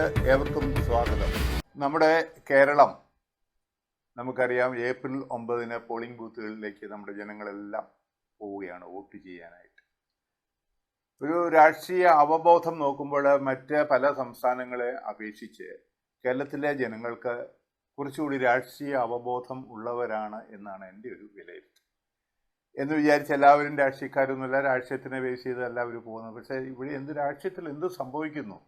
ഏവർക്കും സ്വാഗതം. നമ്മുടെ കേരളം നമുക്കറിയാം, ഏപ്രിൽ 9 പോളിംഗ് ബൂത്തുകളിലേക്ക് നമ്മുടെ ജനങ്ങളെല്ലാം പോവുകയാണ് വോട്ട് ചെയ്യാനായിട്ട്. ഒരു രാഷ്ട്രീയ അവബോധം നോക്കുമ്പോൾ മറ്റ് പല സംസ്ഥാനങ്ങളെ അപേക്ഷിച്ച് കേരളത്തിലെ ജനങ്ങൾക്ക് കുറച്ചുകൂടി രാഷ്ട്രീയ അവബോധം ഉള്ളവരാണ് എന്നാണ് എൻ്റെ ഒരു വിലയിരുത്തൽ. എന്ന് വിചാരിച്ച് എല്ലാവരും രാഷ്ട്രീയക്കാരൊന്നുമില്ല, രാഷ്ട്രീയത്തിനെ ബേസ് ചെയ്ത് എല്ലാവരും പോകുന്നത്. പക്ഷേ ഇവിടെ രാഷ്ട്രീയത്തിൽ എന്ത് സംഭവിക്കുന്നു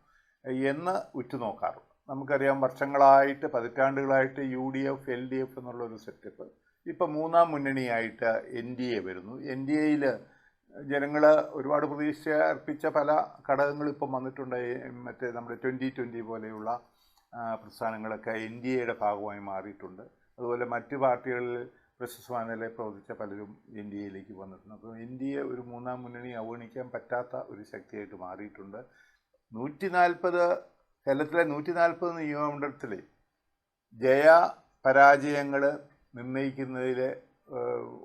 എന്ന് ഉറ്റുനോക്കാറുണ്ട്. നമുക്കറിയാം, വർഷങ്ങളായിട്ട് പതിറ്റാണ്ടുകളായിട്ട് UDF LDF എന്നുള്ളൊരു സെറ്റപ്പ്, ഇപ്പം മൂന്നാം മുന്നണിയായിട്ട് NDA വരുന്നു. NDAയിൽ ജനങ്ങൾ ഒരുപാട് പ്രതീക്ഷ അർപ്പിച്ച പല ഘടകങ്ങളും ഇപ്പം വന്നിട്ടുണ്ട്. മറ്റേ നമ്മുടെ 2020 പോലെയുള്ള പ്രസ്ഥാനങ്ങളൊക്കെ NDAയുടെ ഭാഗമായി മാറിയിട്ടുണ്ട്. അതുപോലെ മറ്റ് പാർട്ടികളിൽ പ്രശസ്തമായ നിലയിൽ പ്രവർത്തിച്ച പലരും NDAയിലേക്ക് വന്നിട്ടുണ്ട്. അപ്പോൾ NDA ഒരു മൂന്നാം മുന്നണി അവഗണിക്കാൻ പറ്റാത്ത ഒരു ശക്തിയായിട്ട് മാറിയിട്ടുണ്ട്. 140 കേരളത്തിലെ 140 നിയമമണ്ഡലത്തിൽ ജയ പരാജയങ്ങൾ നിർണ്ണയിക്കുന്നതിൽ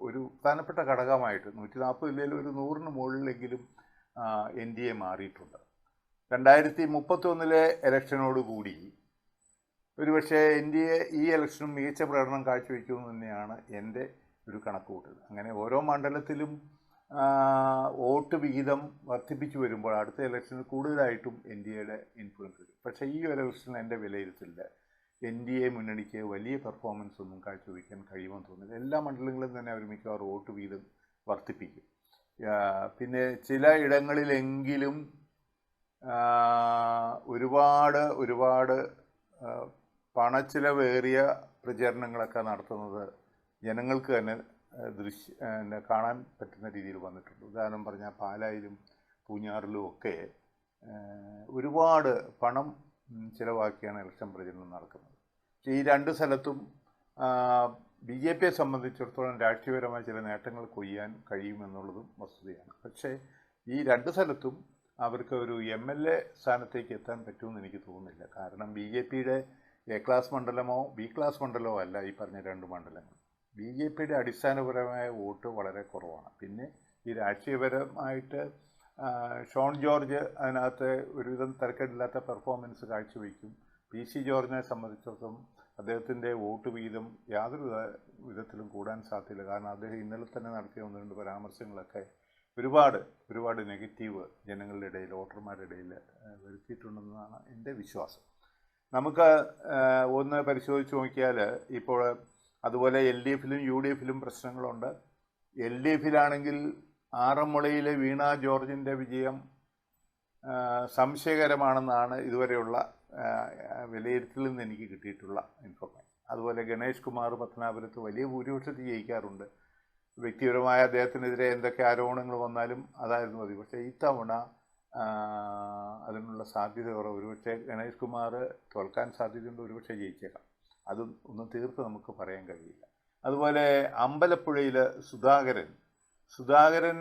ഒരു പ്രധാനപ്പെട്ട ഘടകമായിട്ട് 140 ജില്ലയിൽ ഒരു 100ന് മുകളിലെങ്കിലും NDA മാറിയിട്ടുണ്ട്. 2031 ഇലക്ഷനോടുകൂടി ഒരുപക്ഷെ NDA ഈ ഇലക്ഷനും മികച്ച പ്രകടനം കാഴ്ചവെക്കുമെന്ന് തന്നെയാണ് എൻ്റെ ഒരു കണക്കുകൂട്ടൽ. അങ്ങനെ ഓരോ മണ്ഡലത്തിലും വോട്ട് വിഹിതം വർദ്ധിപ്പിച്ചു വരുമ്പോൾ അടുത്ത ഇലക്ഷനിൽ കൂടുതലായിട്ടും NDAയുടെ ഇൻഫ്ലുവൻസ് വരും. പക്ഷേ ഈ ഒരു ഇലക്ഷനിൽ എൻ്റെ വിലയിരുത്തില്ല NDA മുന്നണിക്ക് വലിയ പെർഫോമൻസ് ഒന്നും കാഴ്ചവെക്കാൻ കഴിയുമെന്ന് തോന്നുന്നില്ല. എല്ലാ മണ്ഡലങ്ങളിലും തന്നെ അവർ മിക്കവാറും വോട്ട് വിഹിതം വർദ്ധിപ്പിക്കും. പിന്നെ ചില ഇടങ്ങളിലെങ്കിലും ഒരുപാട് പണച്ചിലവേറിയ പ്രചരണങ്ങളൊക്കെ നടത്തുന്നത് ജനങ്ങൾക്ക് തന്നെ കാണാൻ പറ്റുന്ന രീതിയിൽ വന്നിട്ടുണ്ട്. ഉദാഹരണം പറഞ്ഞാൽ പാലായിലും പൂഞ്ഞാറിലും ഒക്കെ ഒരുപാട് പണം ചിലവാക്കിയാണ് ഇലക്ഷൻ പ്രചരണം നടക്കുന്നത്. പക്ഷേ ഈ രണ്ട് സ്ഥലത്തും BJPയെ സംബന്ധിച്ചിടത്തോളം രാഷ്ട്രീയപരമായ ചില നേട്ടങ്ങൾ കൊയ്യാൻ കഴിയുമെന്നുള്ളതും വസ്തുതയാണ്. പക്ഷേ ഈ രണ്ട് സ്ഥലത്തും അവർക്ക് ഒരു MLA സ്ഥാനത്തേക്ക് എത്താൻ പറ്റുമെന്ന് എനിക്ക് തോന്നുന്നില്ല. കാരണം BJPയുടെ A ക്ലാസ് മണ്ഡലമോ B ക്ലാസ് മണ്ഡലമോ അല്ല ഈ പറഞ്ഞ രണ്ട് മണ്ഡലങ്ങൾ. BJPയുടെ അടിസ്ഥാനപരമായ വോട്ട് വളരെ കുറവാണ്. പിന്നെ ഈ രാഷ്ട്രീയപരമായിട്ട് ഷോൺ ജോർജ് അതിനകത്ത് ഒരുവിധം തരക്കേടില്ലാത്ത പെർഫോമൻസ് കാഴ്ചവെക്കും. PC ജോർജിനെ സംബന്ധിച്ചിടത്തോളം അദ്ദേഹത്തിൻ്റെ വോട്ട് വീതം യാതൊരു വിധത്തിലും കൂടാൻ സാധ്യതയില്ല. കാരണം അദ്ദേഹം ഇന്നലെ തന്നെ നടത്തിയ 1-2 പരാമർശങ്ങളൊക്കെ ഒരുപാട് നെഗറ്റീവ് ജനങ്ങളുടെ ഇടയിൽ, വോട്ടർമാരുടെ ഇടയിൽ വരുത്തിയിട്ടുണ്ടെന്നാണ് എൻ്റെ വിശ്വാസം. നമുക്ക് ഒന്ന് പരിശോധിച്ച് നോക്കിയാൽ ഇപ്പോൾ അതുപോലെ LDFിലും UDFിലും പ്രശ്നങ്ങളുണ്ട്. LDFിലാണെങ്കിൽ ആറന്മുളയിലെ വീണ ജോർജിൻ്റെ വിജയം സംശയകരമാണെന്നാണ് ഇതുവരെയുള്ള വിലയിരുത്തലിൽ നിന്ന് എനിക്ക് കിട്ടിയിട്ടുള്ള ഇൻഫർമേഷൻ. അതുപോലെ ഗണേഷ് കുമാർ പത്തനാപുരത്ത് വലിയ ഭൂരിപക്ഷത്തിൽ ജയിക്കാറുണ്ട്. വ്യക്തിപരമായ അദ്ദേഹത്തിനെതിരെ എന്തൊക്കെ ആരോപണങ്ങൾ വന്നാലും അതായിരുന്നു മതി. പക്ഷേ ഇത്തവണ അതിനുള്ള സാധ്യത കുറവ്. ഒരുപക്ഷെ ഗണേഷ് കുമാർ തോൽക്കാൻ സാധ്യതയുണ്ട്, ഒരുപക്ഷെ ജയിച്ചേക്കാം. അതും ഒന്നും തീർത്ത് നമുക്ക് പറയാൻ കഴിയില്ല. അതുപോലെ അമ്പലപ്പുഴയിൽ സുധാകരൻ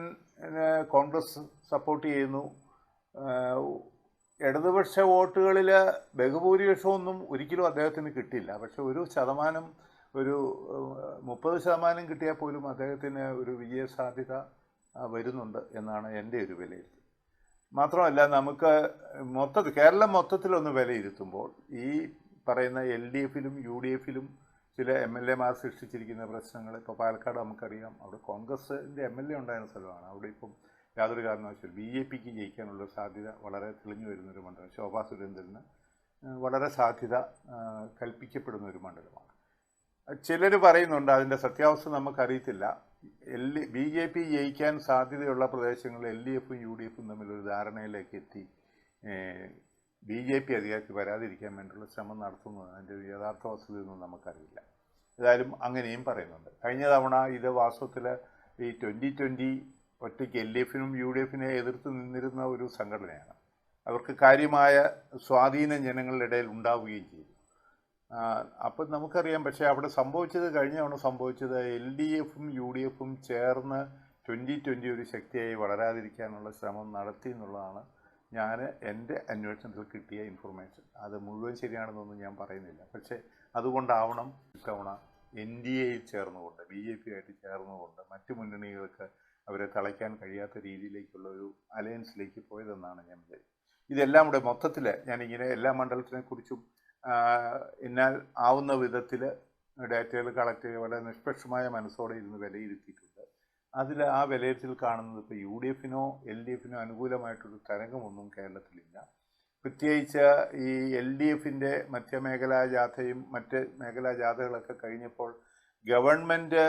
കോൺഗ്രസ് സപ്പോർട്ട് ചെയ്യുന്നു. ഇടതുപക്ഷ വോട്ടുകളിൽ ബഹുഭൂരിപക്ഷമൊന്നും ഒരിക്കലും അദ്ദേഹത്തിന് കിട്ടില്ല. പക്ഷെ ഒരു 30% കിട്ടിയാൽ പോലും അദ്ദേഹത്തിന് ഒരു വിജയസാധ്യത വരുന്നുണ്ട് എന്നാണ് എൻ്റെ ഒരു വിലയിരുത്തൽ. മാത്രമല്ല, നമുക്ക് കേരളം മൊത്തത്തിലൊന്ന് വിലയിരുത്തുമ്പോൾ ഈ പറയുന്ന LDFിലും UDFിലും ചില MLAമാർ സൃഷ്ടിച്ചിരിക്കുന്ന പ്രശ്നങ്ങൾ, ഇപ്പോൾ പാലക്കാട് നമുക്കറിയാം, അവിടെ കോൺഗ്രസിൻ്റെ MLA ഉണ്ടായിരുന്ന സ്ഥലമാണ്. അവിടെ ഇപ്പം യാതൊരു കാരണവശാലും BJPക്ക് ജയിക്കാനുള്ള സാധ്യത വളരെ തെളിഞ്ഞു വരുന്നൊരു മണ്ഡലം. ശോഭാ സുരേന്ദ്രന് വളരെ സാധ്യത കൽപ്പിക്കപ്പെടുന്ന ഒരു മണ്ഡലമാണ്. ചിലർ പറയുന്നുണ്ട്, അതിൻ്റെ സത്യാവസ്ഥ നമുക്കറിയത്തില്ല, BJP ജയിക്കാൻ സാധ്യതയുള്ള പ്രദേശങ്ങളിൽ LDFും UDFും തമ്മിലൊരു ധാരണയിലേക്ക് എത്തി BJP അധികാരത്തിൽ വരാതിരിക്കാൻ വേണ്ടിയുള്ള ശ്രമം നടത്തുന്നത്. അതിൻ്റെ യഥാർത്ഥ വസ്തുതയൊന്നും നമുക്കറിയില്ല. ഏതായാലും അങ്ങനെയും പറയുന്നുണ്ട്. കഴിഞ്ഞ തവണ ഇത് വാസ്തവത്തിൽ ഈ 2020 ഒറ്റയ്ക്ക് LDFിനും UDFിനെ എതിർത്ത് നിന്നിരുന്ന ഒരു സംഘടനയാണ്. അവർക്ക് കാര്യമായ സ്വാധീനം ജനങ്ങളുടെ ഇടയിൽ ഉണ്ടാവുകയും ചെയ്തു. അപ്പം നമുക്കറിയാം. പക്ഷേ അവിടെ കഴിഞ്ഞ തവണ സംഭവിച്ചത് LDFും UDFും ചേർന്ന് 2020 ഒരു ശക്തിയായി വളരാതിരിക്കാനുള്ള ശ്രമം നടത്തി എന്നുള്ളതാണ് എൻ്റെ അന്വേഷണത്തിൽ കിട്ടിയ ഇൻഫർമേഷൻ. അത് മുഴുവൻ ശരിയാണെന്നൊന്നും ഞാൻ പറയുന്നില്ല. പക്ഷേ അതുകൊണ്ടാവണം ഇത്തവണ NDAയിൽ ചേർന്നുകൊണ്ട്, BJPയായിട്ട് ചേർന്നുകൊണ്ട് മറ്റു മുന്നണികൾക്ക് അവരെ തളയ്ക്കാൻ കഴിയാത്ത രീതിയിലേക്കുള്ള ഒരു അലയൻസിലേക്ക് പോയതെന്നാണ് ഞാൻ വിചാരിക്കുന്നത്. ഇതെല്ലാം കൂടെ മൊത്തത്തിൽ ഞാനിങ്ങനെ എല്ലാ മണ്ഡലത്തിനെ കുറിച്ചും എന്നാൽ ആവുന്ന വിധത്തിൽ ഡാറ്റകൾ കളക്ട് ചെയ്യുക വളരെ നിഷ്പക്ഷമായ മനസ്സോടെ ഇരുന്ന് വിലയിരുത്തിയിട്ടുണ്ട്. അതിൽ ആ വിലയിരുത്തൽ കാണുന്നത് ഇപ്പോൾ UDFനോ LDFനോ അനുകൂലമായിട്ടൊരു തരംഗമൊന്നും കേരളത്തിലില്ല. പ്രത്യേകിച്ച് ഈ LDFൻ്റെ മധ്യമേഖലാ ജാഥയും മറ്റ് മേഖലാ ജാഥകളൊക്കെ കഴിഞ്ഞപ്പോൾ ഗവൺമെൻറ്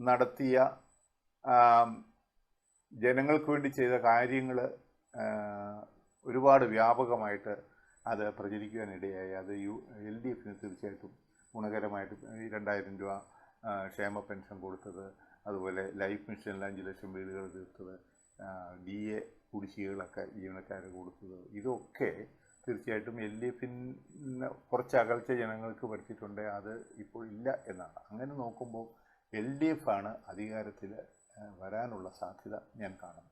നടത്തിയ ജനങ്ങൾക്ക് വേണ്ടി ചെയ്ത കാര്യങ്ങൾ ഒരുപാട് വ്യാപകമായിട്ട് അത് പ്രചരിക്കുവാനിടയായി. അത് LDFന് തീർച്ചയായിട്ടും ഗുണകരമായിട്ട് ഈ 2000 രൂപ ക്ഷേമ പെൻഷൻ കൊടുത്തത്, അതുപോലെ ലൈഫ് മിഷനിൽ 5 ലക്ഷം വീടുകൾ തീർത്തത്, DA കുടിശ്ശികകളൊക്കെ ജീവനക്കാർ കൊടുത്തത്, ഇതൊക്കെ തീർച്ചയായിട്ടും LDFന് കുറച്ച് അകൽച്ച ജനങ്ങൾക്ക് വരുത്തിയിട്ടുണ്ട്. അത് ഇപ്പോൾ ഇല്ല എന്നാണ്. അങ്ങനെ നോക്കുമ്പോൾ LDF ആണ് അധികാരത്തിൽ വരാനുള്ള സാധ്യത ഞാൻ കാണുന്നത്.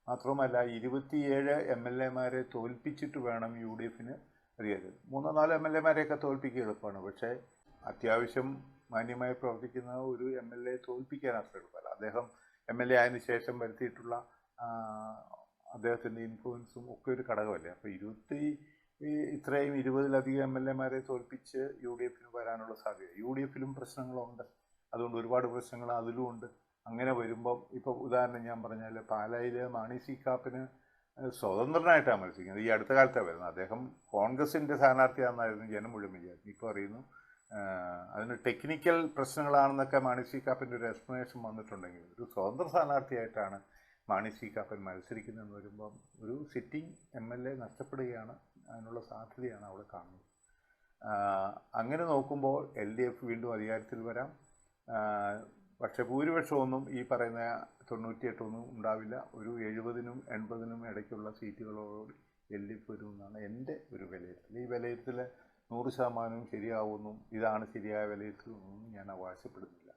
മാത്രമല്ല 27 MLA-മാരെ തോൽപ്പിച്ചിട്ട് വേണം UDFന് അറിയാതെ. 3-4 MLA-മാരെയൊക്കെ തോൽപ്പിക്കുക എളുപ്പമാണ്. പക്ഷേ അത്യാവശ്യം മാന്യമായി പ്രവർത്തിക്കുന്ന ഒരു MLA തോൽപ്പിക്കാൻ അത്ര എളുപ്പമല്ല. അദ്ദേഹം MLA ആയതിനു ശേഷം വരുത്തിയിട്ടുള്ള അദ്ദേഹത്തിൻ്റെ ഇൻഫ്ലുവൻസും ഒക്കെ ഒരു ഘടകമല്ലേ. അപ്പോൾ 20-ലധികം MLA-മാരെ തോൽപ്പിച്ച് UDFന് വരാനുള്ള സാധ്യത. UDFലും പ്രശ്നങ്ങളുണ്ട്, അതുകൊണ്ട് ഒരുപാട് പ്രശ്നങ്ങൾ അതിലും ഉണ്ട്. അങ്ങനെ വരുമ്പം ഇപ്പോൾ ഉദാഹരണം ഞാൻ പറഞ്ഞാൽ പാലായിൽ മാണി സി കാപ്പന് സ്വതന്ത്രനായിട്ടാണ് മത്സരിക്കുന്നത്. ഈ അടുത്ത കാലത്താണ് വരുന്നത്. അദ്ദേഹം കോൺഗ്രസിൻ്റെ സ്ഥാനാർത്ഥിയാണെന്നായിരുന്നു ജനം മുഴുവൻ വിചാരിച്ചു. ഇപ്പോൾ അറിയുന്നു അതിന് ടെക്നിക്കൽ പ്രശ്നങ്ങളാണെന്നൊക്കെ മാണി സി കാപ്പൻ്റെ ഒരു എക്സ്പ്ലനേഷൻ വന്നിട്ടുണ്ടെങ്കിൽ ഒരു സ്വതന്ത്ര സ്ഥാനാർത്ഥിയായിട്ടാണ് മാണി സി കാപ്പൻ മത്സരിക്കുന്നതെന്ന് വരുമ്പം ഒരു സിറ്റിംഗ് MLA നഷ്ടപ്പെടുകയാണ്. അതിനുള്ള സാധ്യതയാണ് അവിടെ കാണുന്നത്. അങ്ങനെ നോക്കുമ്പോൾ LDF വീണ്ടും അധികാരത്തിൽ വരാം. പക്ഷേ ഭൂരിപക്ഷമൊന്നും ഈ പറയുന്ന 98 ഉണ്ടാവില്ല. ഒരു 70-നും 80-നും ഇടയ്ക്കുള്ള സീറ്റുകളോട് LDF വരുമെന്നാണ് എൻ്റെ ഒരു വിലയിരുത്തൽ. ഈ വിലയിരുത്തൽ 100% ശരിയാവുമെന്നും ഇതാണ് ശരിയായ വിലയിരുത്തലെന്നും ഞാൻ അവകാശപ്പെടുന്നില്ല.